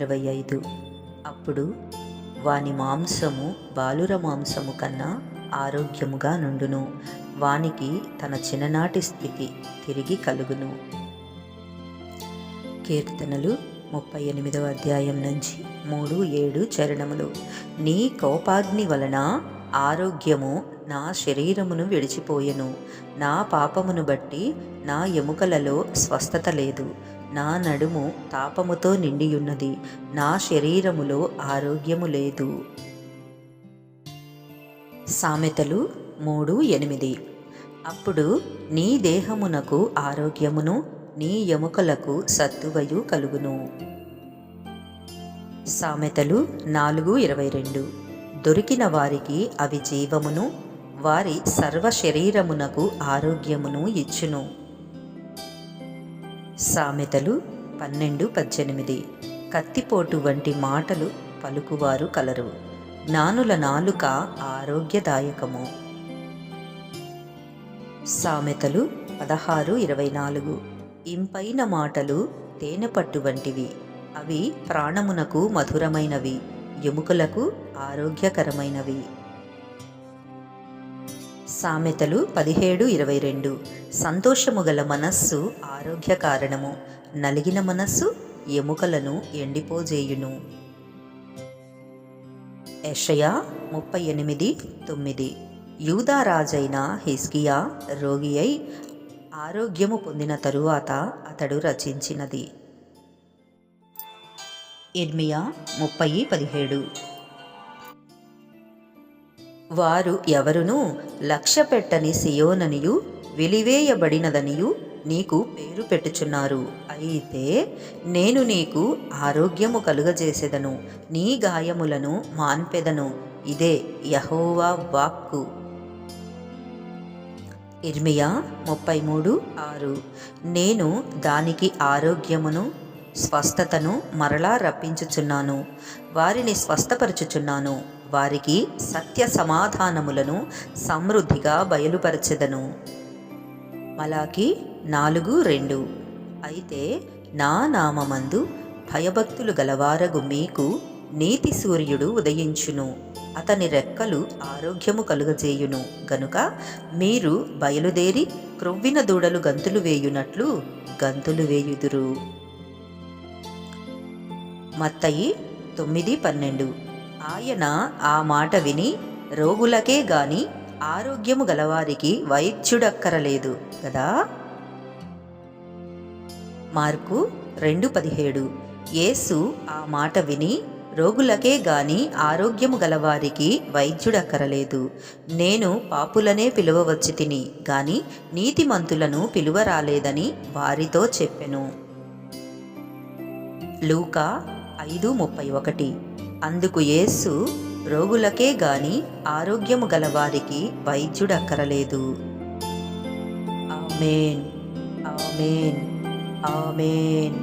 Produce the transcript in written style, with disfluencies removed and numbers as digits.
25. అప్పుడు వాని మాంసము బాలుర మాంసము కన్నా ఆరోగ్యముగా నుండును, వానికి తన చిన్ననాటి స్థితి తిరిగి కలుగును. కీర్తనలు 38వ అధ్యాయం నుంచి 3-7 చరణములు. నీ కోపాగ్ని వలన ఆరోగ్యము నా శరీరమును విడిచిపోయెను. నా పాపమును బట్టి నా ఎముకలలో స్వస్థత లేదు. నా నడుము తాపముతో నిండియున్నది, నా శరీరములో ఆరోగ్యము లేదు. సామెతలు 3:8. అప్పుడు నీ దేహమునకు ఆరోగ్యమును, నీ ఎముకలకు సత్తువయు కలుగును. సామెతలు 4:22. దొరికిన వారికి అవి జీవమును, వారి సర్వ శరీరమునకు ఆరోగ్యమును ఇచ్చును. సామెతలు 12:18. కత్తిపోటు వంటి మాటలు పలుకువారు కలరు, జ్ఞానుల నాలుక ఆరోగ్యదాయకము. సామెతలు 16:24. ఇంపైన మాటలు తేనెపట్టు వంటివి, అవి ప్రాణమునకు మధురమైనవి, ఎముకలకు ఆరోగ్యకరమైనవి. సామెతలు 17:22. సంతోషము గల మనస్సు ఆరోగ్య కారణము, నలిగిన మనస్సు ఎముకలను ఎండిపోజేయును. యెషయా 38:9. యూదా రాజైన హిజ్కియా రోగి అయి ఆరోగ్యము పొందిన తరువాత అతడు రచించినది. ఇర్మియా 30:17. వారు ఎవరునూ లక్ష్యపెట్టని సియోననియు వెలివేయబడినదనియు నీకు పేరు పెట్టుచున్నారు. అయితే నేను నీకు ఆరోగ్యము కలుగజేసెదను, నీ గాయములను మాన్పెదను. ఇదే యెహోవా వాక్కు. ఇర్మియా 33:6. నేను దానికి ఆరోగ్యమును స్వస్థతను మరలా రప్పించుచున్నాను, వారిని స్వస్థపరచుచున్నాను, వారికి సత్య సమాధానములను సమృద్ధిగా బయలుపరచెదను. మలాకి 4:2. అయితే నా నామమందు భయభక్తులు గలవారగు మీకు నీతి సూర్యుడు ఉదయించును, అతని రెక్కలు ఆరోగ్యము కలుగజేయును గనుక మీరు బయలుదేరి క్రొవ్విన దూడలు గంతులు వేయునట్లు గంతులు వేయుదురు. మత్తయి 9:12. ఆయన ఆ మాట విని, రోగులకే గాని ఆరోగ్యము గలవారికి వైద్యుడక్కరలేదు గదా. మార్కు 2:17. యేసు ఆ మాట విని, రోగులకే గాని ఆరోగ్యము గలవారికి వైద్యుడక్కరలేదు, నేను పాపులనే పిలువవచ్చి తిని గాని నీతిమంతులను పిలువరాలేదని వారితో చెప్పెను. లూకా 5:31. అందుకు యేసు, రోగులకే గాని ఆరోగ్యము గలవారికి వైద్యుడక్కరలేదు. ఆమేన్, ఆమేన్, ఆమేన్.